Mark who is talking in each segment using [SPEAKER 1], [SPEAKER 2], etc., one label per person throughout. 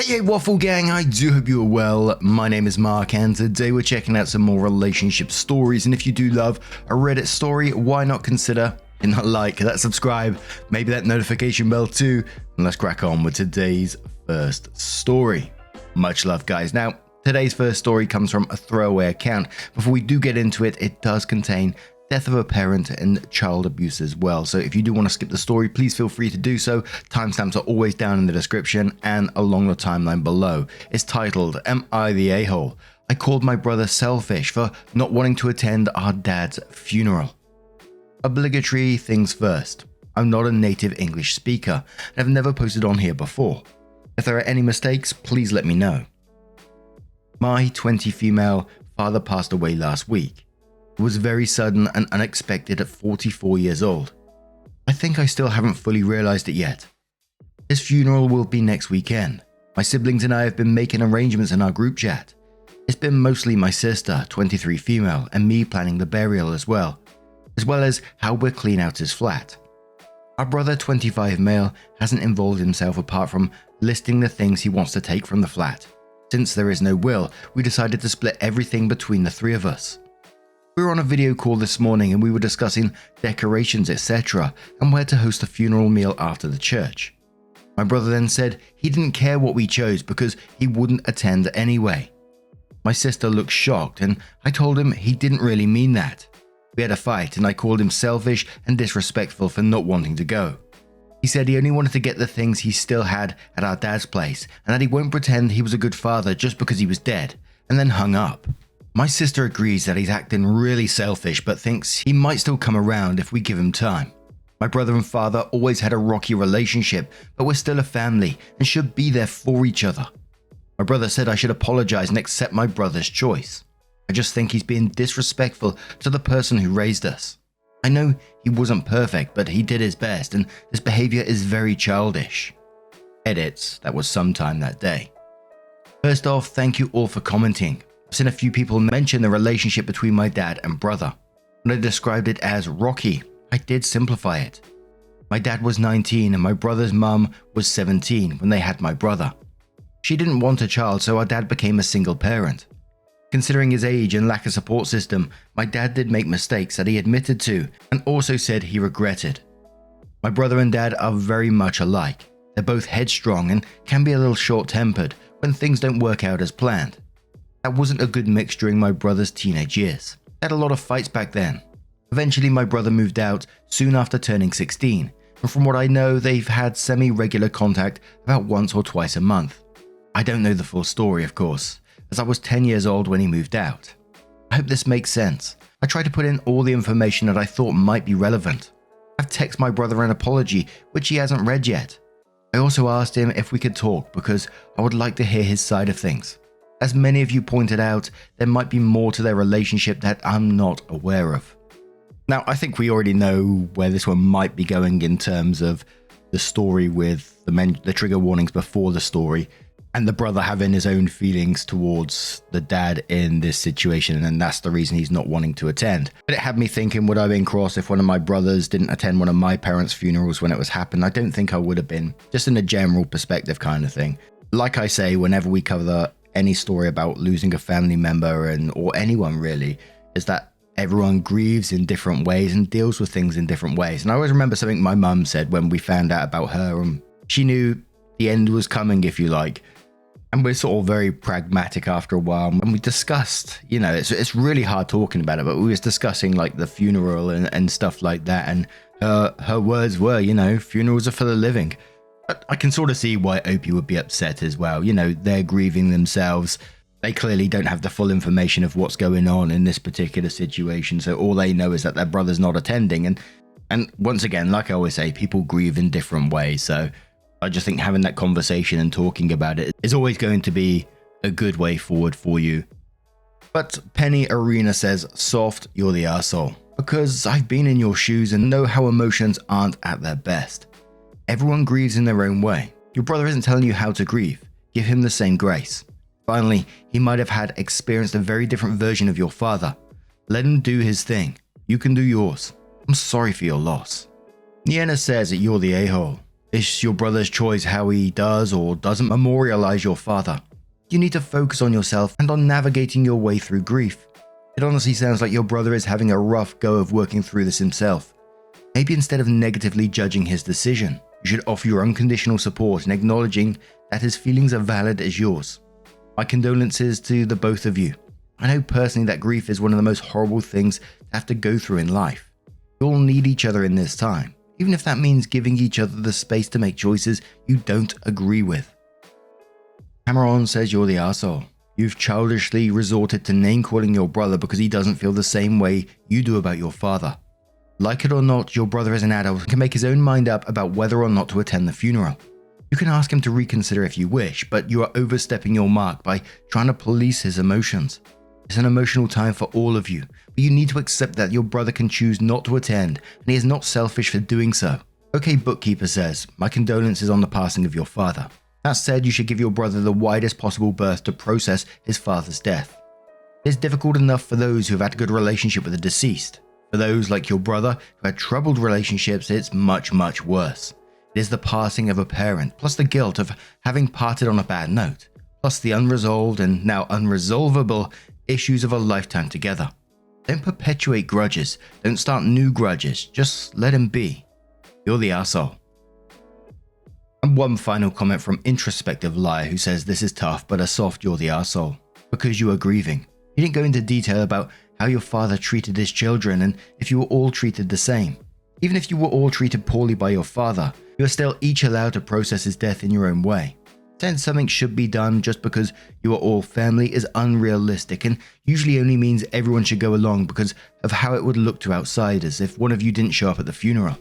[SPEAKER 1] Hey Waffle Gang, I do hope you are well. My name is Mark and today we're checking out some more relationship stories, and if you do love a Reddit story, why not consider hitting that like, that subscribe, maybe that notification bell too, and let's crack on with today's first story. Much love guys. Now, today's first story comes from a throwaway account. Before we do get into it, it does contain death of a parent and child abuse as well. So if you do want to skip the story, please feel free to do so. Timestamps are always down in the description and along the timeline below. It's titled, Am I the A-hole? I called my brother selfish for not wanting to attend our dad's funeral. Obligatory things first. I'm not a native English speaker and I've never posted on here before. If there are any mistakes, please let me know. My 20 female father passed away last week. It was very sudden and unexpected at 44 years old. I think I still haven't fully realized it yet. His funeral will be next weekend. My siblings and I have been making arrangements in our group chat. It's been mostly my sister, 23 female, and me planning the burial as well as how we'll clean out his flat. Our brother, 25 male, hasn't involved himself apart from listing the things he wants to take from the flat. Since there is no will, we decided to split everything between the three of us. We were on a video call this morning and we were discussing decorations, etc. and where to host a funeral meal after the church. My brother then said he didn't care what we chose because he wouldn't attend anyway. My sister looked shocked and I told him he didn't really mean that. We had a fight and I called him selfish and disrespectful for not wanting to go. He said he only wanted to get the things he still had at our dad's place and that he won't pretend he was a good father just because he was dead, and then hung up. My sister agrees that he's acting really selfish but thinks he might still come around if we give him time. My brother and father always had a rocky relationship, but we're still a family and should be there for each other. My brother said I should apologize and accept my brother's choice. I just think he's being disrespectful to the person who raised us. I know he wasn't perfect, but he did his best and his behavior is very childish. Edits, that was sometime that day. First off, thank you all for commenting. I've seen a few people mention the relationship between my dad and brother. When I described it as rocky, I did simplify it. My dad was 19 and my brother's mum was 17 when they had my brother. She didn't want a child, so our dad became a single parent. Considering his age and lack of support system, my dad did make mistakes that he admitted to and also said he regretted. My brother and dad are very much alike. They're both headstrong and can be a little short-tempered when things don't work out as planned. That wasn't a good mix during my brother's teenage years. They had a lot of fights back then. Eventually my brother moved out soon after turning 16, and from what I know they've had semi-regular contact about once or twice a month. I don't know the full story of course, as I was 10 years old when he moved out. I hope this makes sense. I tried to put in all the information that I thought might be relevant. I've texted my brother an apology, which he hasn't read yet. I also asked him if we could talk because I would like to hear his side of things. As many of you pointed out, there might be more to their relationship that I'm not aware of. Now, I think we already know where this one might be going in terms of the story with the trigger warnings before the story, and the brother having his own feelings towards the dad in this situation, and that's the reason he's not wanting to attend. But it had me thinking, would I have been cross if one of my brothers didn't attend one of my parents' funerals when it was happening? I don't think I would have been, just in a general perspective kind of thing. Like I say, whenever we cover any story about losing a family member or anyone really, is that everyone grieves in different ways and deals with things in different ways. And I always remember something my mum said when we found out about her, and she knew the end was coming, if you like. And we're sort of very pragmatic after a while. And we discussed, it's really hard talking about it, but we was discussing like the funeral and stuff like that. And her words were, funerals are for the living. But I can sort of see why Opie would be upset as well. They're grieving themselves. They clearly don't have the full information of what's going on in this particular situation. So all they know is that their brother's not attending. And once again, like I always say, people grieve in different ways. So I just think having that conversation and talking about it is always going to be a good way forward for you. But Penny Arena says, soft, you're the arsehole. Because I've been in your shoes and know how emotions aren't at their best. Everyone grieves in their own way. Your brother isn't telling you how to grieve. Give him the same grace. Finally, he might have had experienced a very different version of your father. Let him do his thing. You can do yours. I'm sorry for your loss. Niena says that you're the a-hole. It's your brother's choice how he does or doesn't memorialize your father. You need to focus on yourself and on navigating your way through grief. It honestly sounds like your brother is having a rough go of working through this himself. Maybe instead of negatively judging his decision, you should offer your unconditional support and acknowledging that his feelings are valid as yours. My condolences to the both of you. I know personally that grief is one of the most horrible things to have to go through in life. You all need each other in this time, even if that means giving each other the space to make choices you don't agree with. Cameron says you're the arsehole. You've childishly resorted to name-calling your brother because he doesn't feel the same way you do about your father. Like it or not, your brother as an adult can make his own mind up about whether or not to attend the funeral. You can ask him to reconsider if you wish, but you are overstepping your mark by trying to police his emotions. It's an emotional time for all of you, but you need to accept that your brother can choose not to attend, and he is not selfish for doing so. OK Bookkeeper says, my condolences on the passing of your father. That said, you should give your brother the widest possible berth to process his father's death. It is difficult enough for those who have had a good relationship with the deceased. For those like your brother who had troubled relationships, it's much worse. It is the passing of a parent, plus the guilt of having parted on a bad note, plus the unresolved and now unresolvable issues of a lifetime together. Don't perpetuate grudges, don't start new grudges, just let him be. You're the arsehole. And one final comment from Introspective Liar who says this is tough but a soft you're the arsehole, because you are grieving. You didn't go into detail about how your father treated his children and if you were all treated the same. Even if you were all treated poorly by your father, you are still each allowed to process his death in your own way. Saying something should be done just because you are all family is unrealistic and usually only means everyone should go along because of how it would look to outsiders if one of you didn't show up at the funeral.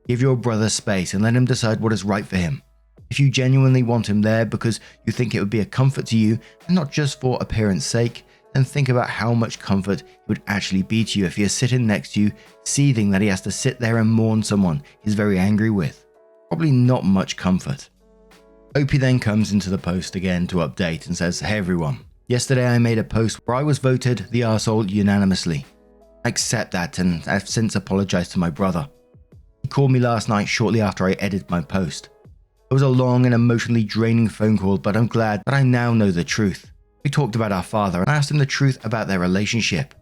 [SPEAKER 1] Give your brother space and let him decide what is right for him. If you genuinely want him there because you think it would be a comfort to you and not just for appearance sake, then think about how much comfort it would actually be to you if he is sitting next to you, seething that he has to sit there and mourn someone he's very angry with. Probably not much comfort. Opie then comes into the post again to update and says, hey everyone, yesterday I made a post where I was voted the arsehole unanimously. I accept that and I've since apologized to my brother. He called me last night shortly after I edited my post. It was a long and emotionally draining phone call, but I'm glad that I now know the truth. We talked about our father and I asked him the truth about their relationship.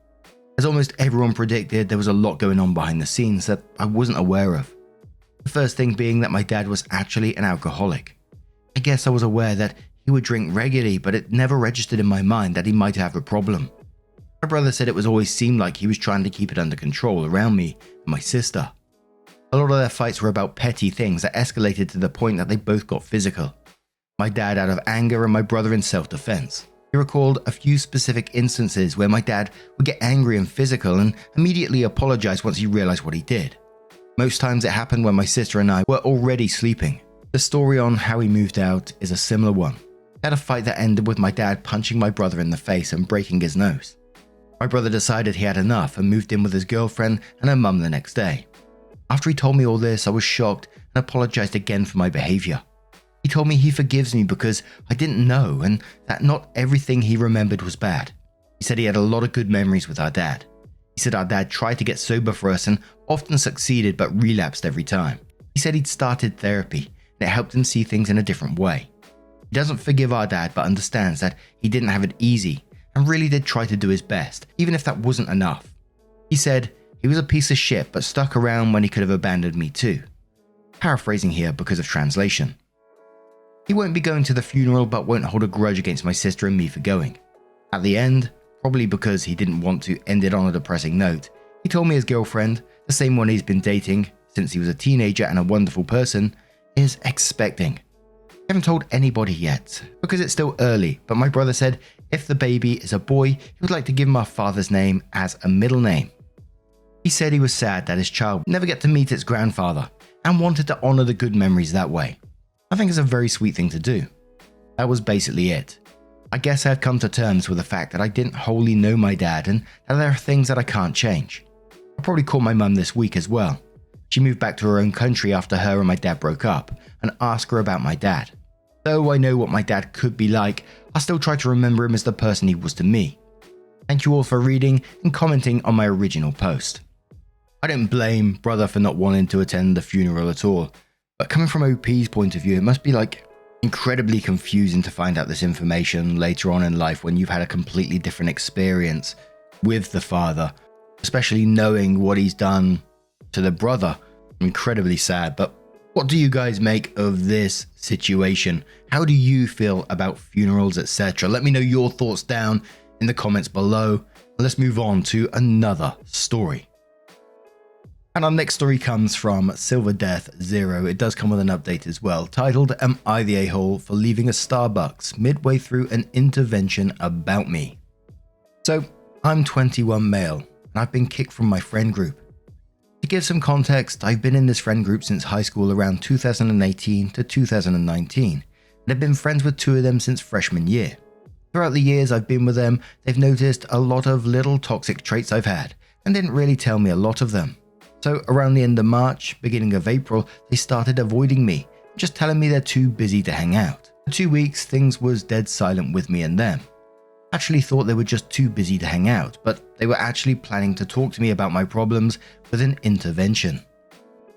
[SPEAKER 1] As almost everyone predicted, there was a lot going on behind the scenes that I wasn't aware of. The first thing being that my dad was actually an alcoholic. I guess I was aware that he would drink regularly, but it never registered in my mind that he might have a problem. My brother said it was always seemed like he was trying to keep it under control around me and my sister. A lot of their fights were about petty things that escalated to the point that they both got physical. My dad out of anger and my brother in self-defense. He recalled a few specific instances where my dad would get angry and physical and immediately apologize once he realized what he did. Most times it happened when my sister and I were already sleeping. The story on how he moved out is a similar one. He had a fight that ended with my dad punching my brother in the face and breaking his nose. My brother decided he had enough and moved in with his girlfriend and her mum the next day. After he told me all this, I was shocked and apologized again for my behavior. He told me he forgives me because I didn't know and that not everything he remembered was bad. He said he had a lot of good memories with our dad. He said our dad tried to get sober for us and often succeeded but relapsed every time. He said he'd started therapy and it helped him see things in a different way. He doesn't forgive our dad but understands that he didn't have it easy and really did try to do his best, even if that wasn't enough. He said he was a piece of shit but stuck around when he could have abandoned me too. Paraphrasing here because of translation. He won't be going to the funeral but won't hold a grudge against my sister and me for going. At the end, probably because he didn't want to end it on a depressing note, he told me his girlfriend, the same one he's been dating since he was a teenager and a wonderful person, is expecting. I haven't told anybody yet because it's still early, but my brother said if the baby is a boy, he would like to give him our father's name as a middle name. He said he was sad that his child would never get to meet its grandfather and wanted to honor the good memories that way. I think it's a very sweet thing to do. That was basically it. I guess I had come to terms with the fact that I didn't wholly know my dad and that there are things that I can't change. I'll probably call my mum this week as well. She moved back to her own country after her and my dad broke up and ask her about my dad. Though I know what my dad could be like, I still try to remember him as the person he was to me. Thank you all for reading and commenting on my original post. I don't blame brother for not wanting to attend the funeral at all. But coming from OP's point of view, it must be like incredibly confusing to find out this information later on in life when you've had a completely different experience with the father, especially knowing what he's done to the brother. Incredibly sad. But what do you guys make of this situation? How do you feel about funerals, etc.? Let me know your thoughts down in the comments below. Let's move on to another story. And our next story comes from Silver Death Zero. It does come with an update as well, titled, "Am I the a-hole for leaving a Starbucks midway through an intervention about me?" So, I'm 21 male, and I've been kicked from my friend group. To give some context, I've been in this friend group since high school around 2018 to 2019, and I've been friends with 2 of them since freshman year. Throughout the years I've been with them, they've noticed a lot of little toxic traits I've had, and didn't really tell me a lot of them. So around the end of March, beginning of April, they started avoiding me, just telling me they're too busy to hang out. For 2 weeks, things was dead silent with me and them. Actually thought they were just too busy to hang out, but they were actually planning to talk to me about my problems with an intervention.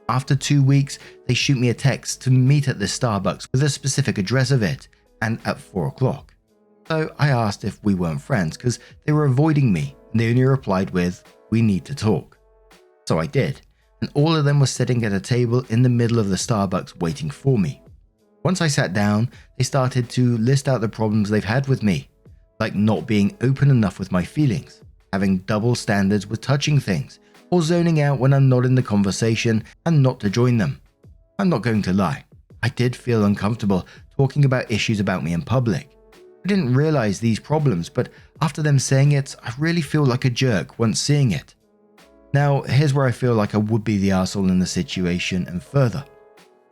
[SPEAKER 1] After 2 weeks, they shoot me a text to meet at this Starbucks with a specific address of it, and at 4 o'clock. So I asked if we weren't friends because they were avoiding me, and they only replied with, "We need to talk." So I did, and all of them were sitting at a table in the middle of the Starbucks waiting for me. Once I sat down, they started to list out the problems they've had with me, like not being open enough with my feelings, having double standards with touching things, or zoning out when I'm not in the conversation and not to join them. I'm not going to lie, I did feel uncomfortable talking about issues about me in public. I didn't realize these problems, but after them saying it, I really feel like a jerk once seeing it. Now, here's where I feel like I would be the arsehole in the situation and further.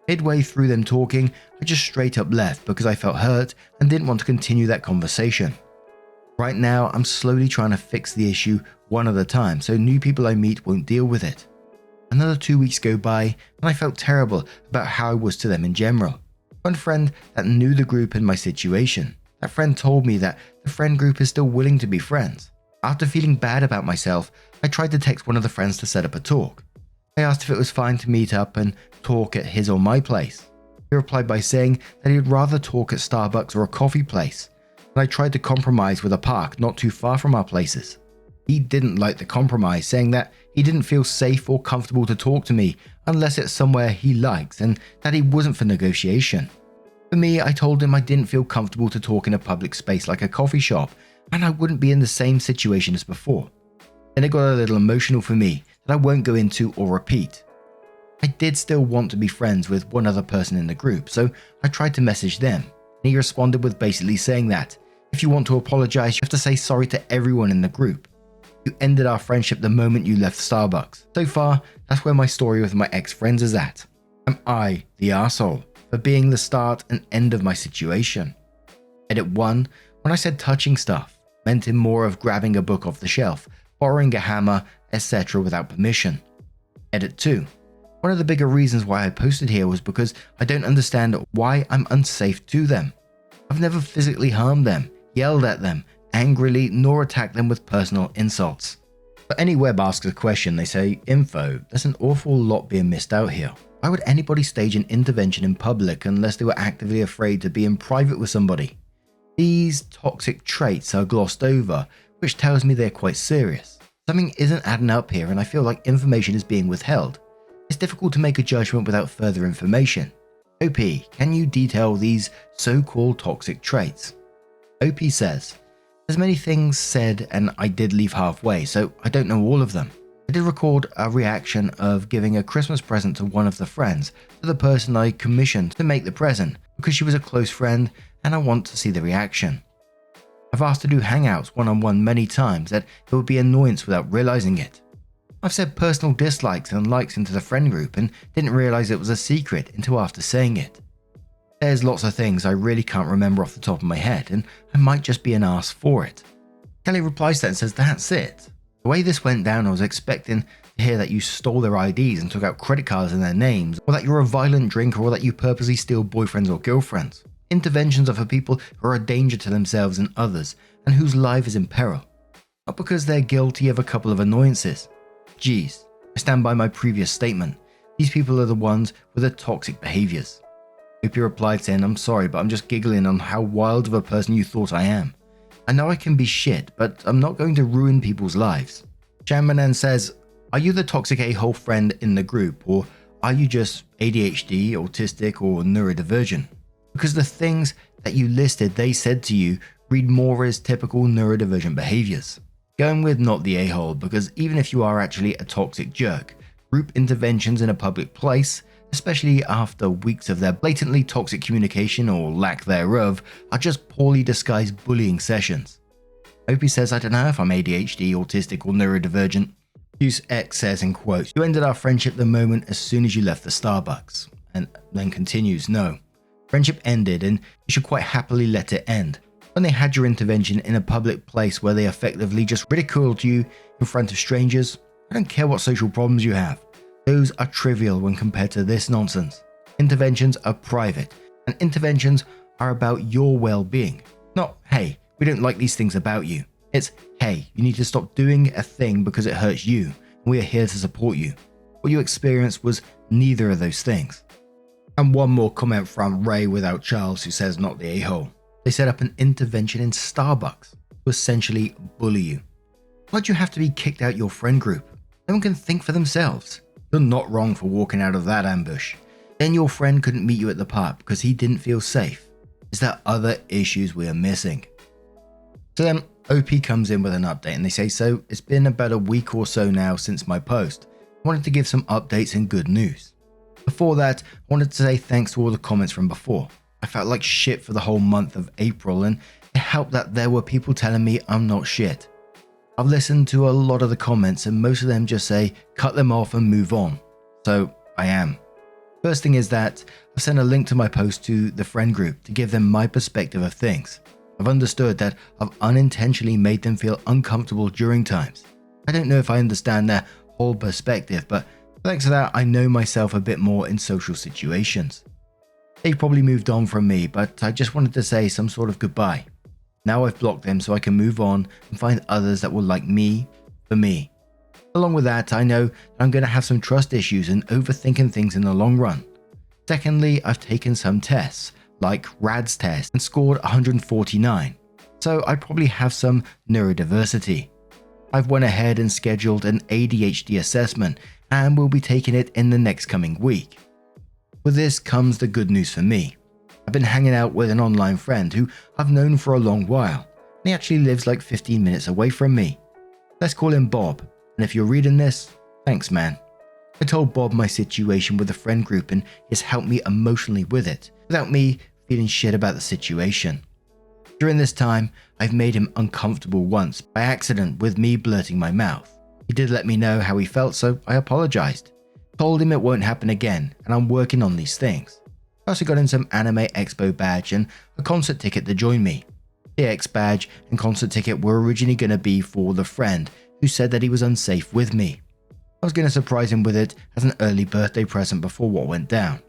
[SPEAKER 1] Midway through them talking, I just straight up left because I felt hurt and didn't want to continue that conversation. Right now, I'm slowly trying to fix the issue one at a time so new people I meet won't deal with it. Another 2 weeks go by and I felt terrible about how I was to them in general. One friend that knew the group and my situation, that friend told me that the friend group is still willing to be friends. After feeling bad about myself, I tried to text one of the friends to set up a talk. I asked if it was fine to meet up and talk at his or my place. He replied by saying that he'd rather talk at Starbucks or a coffee place, and I tried to compromise with a park not too far from our places. He didn't like the compromise, saying that he didn't feel safe or comfortable to talk to me unless it's somewhere he likes and that he wasn't for negotiation. For me, I told him I didn't feel comfortable to talk in a public space like a coffee shop, and I wouldn't be in the same situation as before. Then it got a little emotional for me that I won't go into or repeat. I did still want to be friends with one other person in the group, so I tried to message them, and he responded with basically saying that, if you want to apologize, you have to say sorry to everyone in the group. You ended our friendship the moment you left Starbucks. So far, that's where my story with my ex-friends is at. Am I the arsehole for being the start and end of my situation? Edit 1. When I said touching stuff, meant in more of grabbing a book off the shelf, borrowing a hammer, etc. without permission. Edit 2. One of the bigger reasons why I posted here was because I don't understand why I'm unsafe to them. I've never physically harmed them, yelled at them, angrily, nor attacked them with personal insults. But any web asks a question, they say, info, there's an awful lot being missed out here. Why would anybody stage an intervention in public unless they were actively afraid to be in private with somebody? These toxic traits are glossed over, which tells me they're quite serious. Something isn't adding up here and I feel like information is being withheld. It's difficult to make a judgment without further information. OP, can you detail these so-called toxic traits? OP says, there's many things said and I did leave halfway, so I don't know all of them. I did record a reaction of giving a Christmas present to one of the friends, to the person I commissioned to make the present, because she was a close friend and I want to see the reaction. I've asked to do hangouts one-on-one many times that it would be annoyance without realizing it. I've said personal dislikes and likes into the friend group and didn't realize it was a secret until after saying it. There's lots of things I really can't remember off the top of my head and I might just be an arse for it. Kelly replies to that and says that's it. The way this went down, I was expecting to hear that you stole their IDs and took out credit cards in their names, or that you're a violent drinker, or that you purposely steal boyfriends or girlfriends. Interventions are for people who are a danger to themselves and others and whose life is in peril, not because they're guilty of a couple of annoyances. Geez, I stand by my previous statement. These people are the ones with the toxic behaviors. OP replied saying, I'm sorry, but I'm just giggling on how wild of a person you thought I am. I know I can be shit, but I'm not going to ruin people's lives. Shanmanan says, are you the toxic a-hole friend in the group, or are you just ADHD, autistic, or neurodivergent? Because the things that you listed they said to you read more as typical neurodivergent behaviors. Going with not the a-hole, because even if you are actually a toxic jerk, group interventions in a public place, especially after weeks of their blatantly toxic communication or lack thereof, are just poorly disguised bullying sessions. Opie says, I don't know if I'm ADHD, autistic, or neurodivergent. Use X says in quotes, you ended our friendship the moment as soon as you left the Starbucks. And then continues, no. Friendship ended and you should quite happily let it end. When they had your intervention in a public place where they effectively just ridiculed you in front of strangers, I don't care what social problems you have. Those are trivial when compared to this nonsense. Interventions are private, and interventions are about your well-being. Not, hey, we don't like these things about you. It's, hey, you need to stop doing a thing because it hurts you, and we are here to support you. What you experienced was neither of those things. And one more comment from Ray without Charles, who says not the a-hole. They set up an intervention in Starbucks to essentially bully you. Why'd you have to be kicked out your friend group? No one can think for themselves. You're not wrong for walking out of that ambush. Then your friend couldn't meet you at the park because he didn't feel safe. Is there other issues we are missing? So then OP comes in with an update and they say, so it's been about a week or so now since my post. I wanted to give some updates and good news. Before that, I wanted to say thanks to all the comments from before. I felt like shit for the whole month of April, and it helped that there were people telling me I'm not shit. I've listened to a lot of the comments and most of them just say cut them off and move on. So I am. First thing is that I've sent a link to my post to the friend group to give them my perspective of things. I've understood that I've unintentionally made them feel uncomfortable during times. I don't know if I understand their whole perspective, but thanks to that I know myself a bit more in social situations. They've probably moved on from me, but I just wanted to say some sort of goodbye. Now I've blocked them so I can move on and find others that will like me for me. Along with that, I know that I'm going to have some trust issues and overthinking things in the long run. Secondly, I've taken some tests, like RAD's test, and scored 149, so I probably have some neurodiversity. I've went ahead and scheduled an ADHD assessment and will be taking it in the next coming week. With this comes the good news for me. I've been hanging out with an online friend who I've known for a long while, and he actually lives like 15 minutes away from me. Let's call him Bob, and if you're reading this, thanks man. I told Bob my situation with the friend group and he's helped me emotionally with it, without me feeling shit about the situation. During this time, I've made him uncomfortable once by accident with me blurting my mouth. He did let me know how he felt, so I apologized. Told him it won't happen again, and I'm working on these things. I also got him some Anime Expo badge and a concert ticket to join me. The X badge and concert ticket were originally going to be for the friend who said that he was unsafe with me. I was going to surprise him with it as an early birthday present before what went down.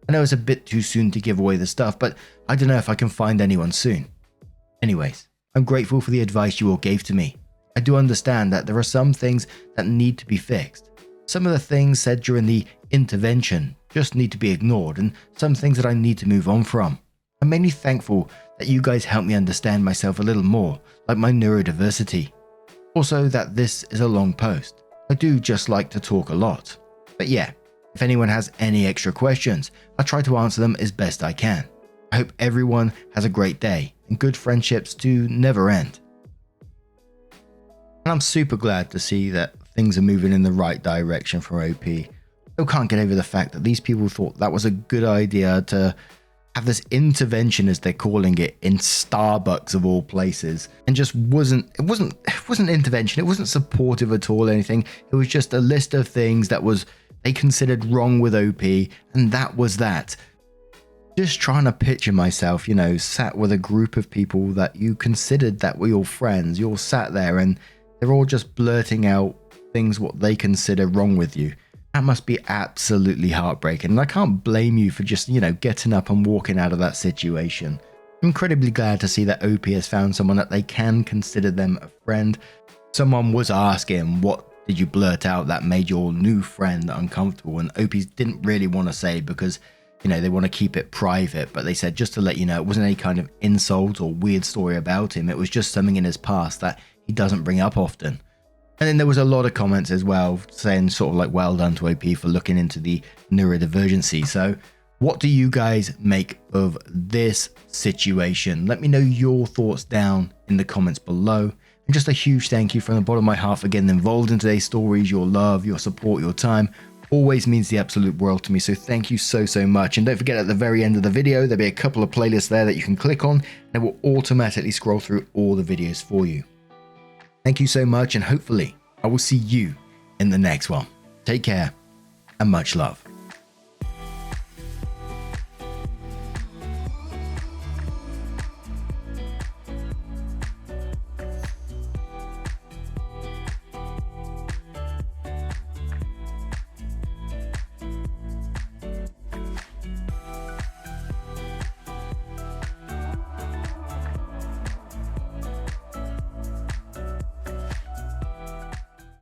[SPEAKER 1] I know it's a bit too soon to give away the stuff, but I don't know if I can find anyone soon. Anyways, I'm grateful for the advice you all gave to me. I do understand that there are some things that need to be fixed. Some of the things said during the intervention just need to be ignored, and some things that I need to move on from. I'm mainly thankful that you guys helped me understand myself a little more, like my neurodiversity. Also that this is a long post. I do just like to talk a lot. But yeah, if anyone has any extra questions, I'll try to answer them as best I can. I hope everyone has a great day and good friendships to never end. And I'm super glad to see that things are moving in the right direction for OP. Still can't get over the fact that these people thought that was a good idea to have this intervention, as they're calling it, in Starbucks of all places, and just wasn't intervention. It wasn't supportive at all, anything. It was just a list of things that they considered wrong with OP, and that was that. Just trying to picture myself, sat with a group of people that you considered that were your friends. You all sat there and they're all just blurting out things what they consider wrong with you. That must be absolutely heartbreaking, and I can't blame you for just, getting up and walking out of that situation. I'm incredibly glad to see that OP has found someone that they can consider them a friend. Someone was asking what did you blurt out that made your new friend uncomfortable? And OPs didn't really want to say because, you know, they want to keep it private, but they said just to let you know, it wasn't any kind of insult or weird story about him. It was just something in his past that he doesn't bring up often. And then there was a lot of comments as well saying sort of like, well done to OP for looking into the neurodivergency. So what do you guys make of this situation? Let me know your thoughts down in the comments below. And just a huge thank you from the bottom of my heart for getting involved in today's stories. Your love, your support, your time always means the absolute world to me. So thank you so much. And don't forget, at the very end of the video, there'll be a couple of playlists there that you can click on and it will automatically scroll through all the videos for you. Thank you so much, and hopefully I will see you in the next one. Take care and much love.